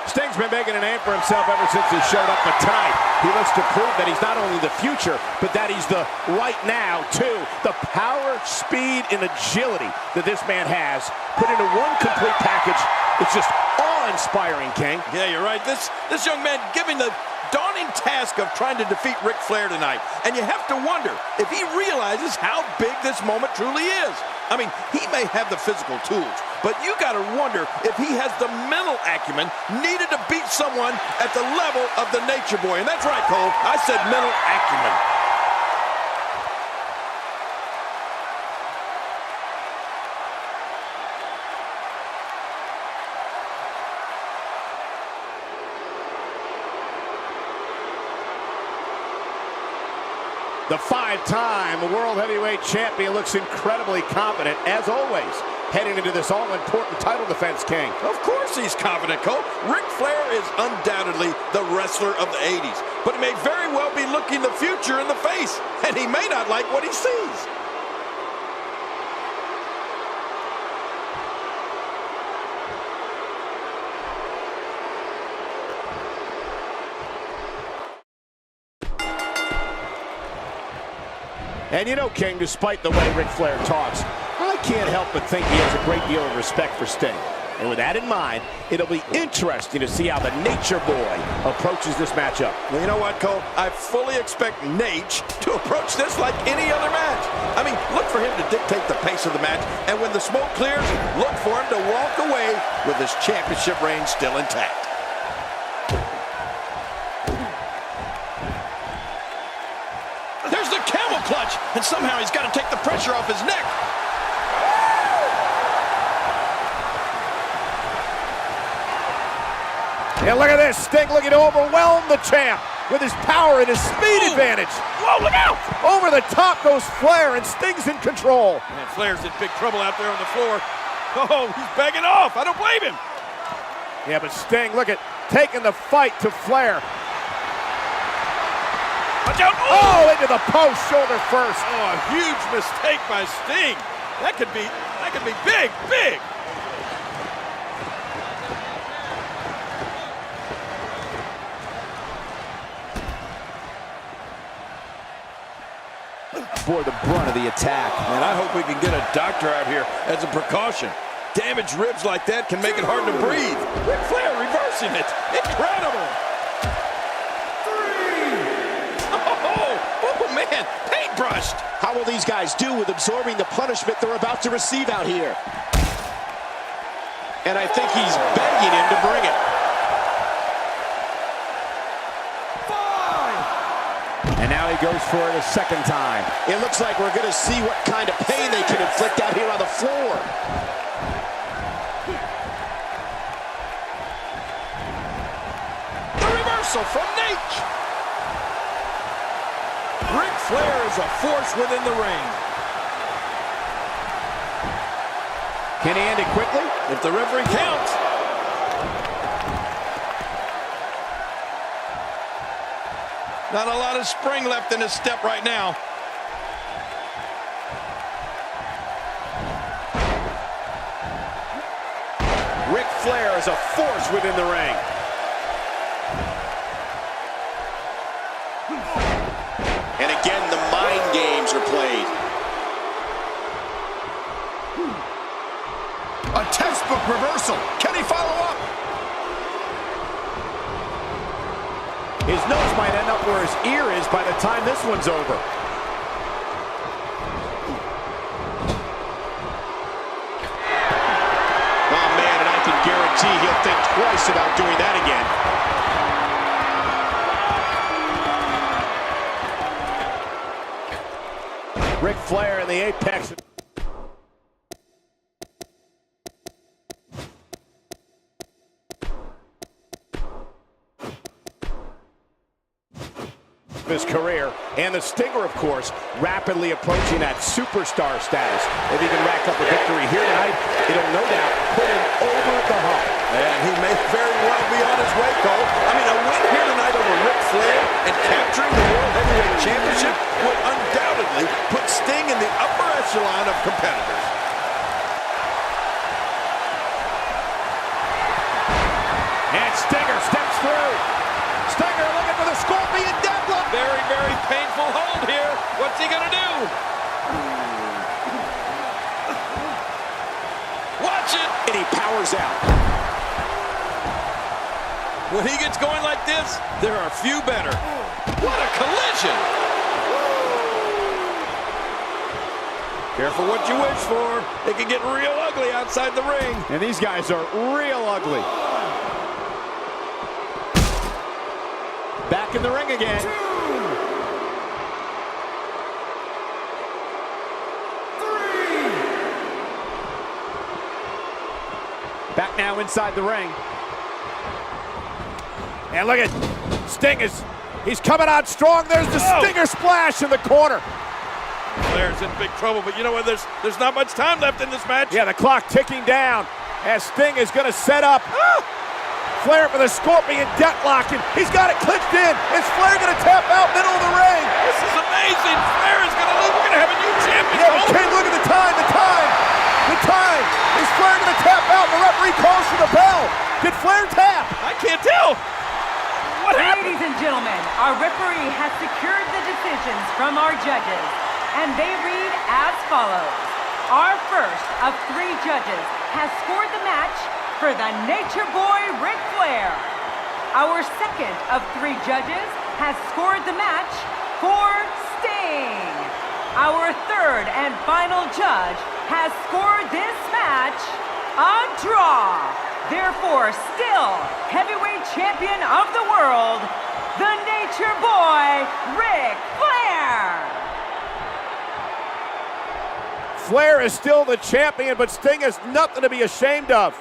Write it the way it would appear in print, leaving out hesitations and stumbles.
Sting's been making a name for himself ever since he showed up, but tonight he looks to prove that he's not only the future, but that he's the right now, too. The power, speed, and agility that this man has put into one complete package. It's just awe-inspiring, King. Yeah, you're right. This young man giving the daunting task of trying to defeat Ric Flair tonight. And you have to wonder if he realizes how big this moment truly is. I mean, he may have the physical tools, but you got to wonder if he has the mental acumen needed to beat someone at the level of the Nature Boy. And that's right, Cole. I said mental acumen. The five-time World Heavyweight Champion looks incredibly confident, as always, heading into this all-important title defense, King. Of course he's confident, Cole. Ric Flair is undoubtedly the wrestler of the 80s, but he may very well be looking the future in the face, and he may not like what he sees. And you know, King, despite the way Ric Flair talks, I can't help but think he has a great deal of respect for Sting. And with that in mind, it'll be interesting to see how the Nature Boy approaches this matchup. Well, you know what, Cole? I fully expect Nate to approach this like any other match. I mean, look for him to dictate the pace of the match, and when the smoke clears, look for him to walk away with his championship reign still intact. Clutch, and somehow he's got to take the pressure off his neck. And look at this, Sting looking to overwhelm the champ with his power and his speed advantage. Whoa, look out! Over the top goes Flair, and Sting's in control. Man, Flair's in big trouble out there on the floor. Oh, he's begging off. I don't blame him. Yeah, but Sting, look at, taking the fight to Flair. Watch out. Oh, into the post, shoulder first. Oh, a huge mistake by Sting. That could be big, big. For the brunt of the attack. Man, I hope we can get a doctor out here as a precaution. Damaged ribs like that can make it hard to breathe. Ric Flair reversing it. Incredible. Man, paintbrushed. How will these guys do with absorbing the punishment they're about to receive out here? And I think he's begging him to bring it. 5. And now he goes for it a second time. It looks like we're going to see what kind of pain they can inflict out here on the floor. The reversal from Nate. Ric Flair is a force within the ring. Can he end it quickly? If the referee counts. Not a lot of spring left in his step right now. Ric Flair is a force within the ring. And again, the mind games are played. A textbook reversal. Can he follow up? His nose might end up where his ear is by the time this one's over. Oh, man, and I can guarantee he'll think twice about doing that again. Ric Flair in the apex. His career, and the Stinger, of course, rapidly approaching that superstar status. If he can rack up a victory here tonight, it'll no doubt put him over the hump. And he may very well be on his way, Cole. I mean, a win here tonight over Ric Flair and capturing the World Heavyweight Championship would undoubtedly put Sting in the upper echelon of competitors. And Stinger steps through. Stinger looking for the scorpion deathlock. Very, very painful hold here. What's he gonna do? Watch it! And he powers out. When he gets going like this, there are few better. What a collision! Careful what you wish for. It can get real ugly outside the ring. And these guys are real ugly. Back in the ring again. 2, 3. Back now inside the ring. And look at Sting he's coming on strong. There's the Stinger splash in the corner. Flair's in big trouble, but you know what? There's not much time left in this match. Yeah, the clock ticking down as Sting is going to set up Flair for the scorpion deathlock, and he's got it clinched in. Is Flair going to tap out middle of the ring? This is amazing. Flair is going to lose. We're going to have a new champion. Yeah, but King, look at the time. Is Flair going to tap out? The referee calls for the bell. Did Flair tap? I can't tell. What happened? Ladies and gentlemen, our referee has secured the decisions from our judges, and they read as follows. Our first of 3 judges has scored the match for the Nature Boy Ric Flair. Our second of 3 judges has scored the match for Sting. Our third and final judge has scored this match a draw. Therefore, still heavyweight champion of the world, the Nature Boy, Ric Flair. Flair is still the champion, but Sting has nothing to be ashamed of.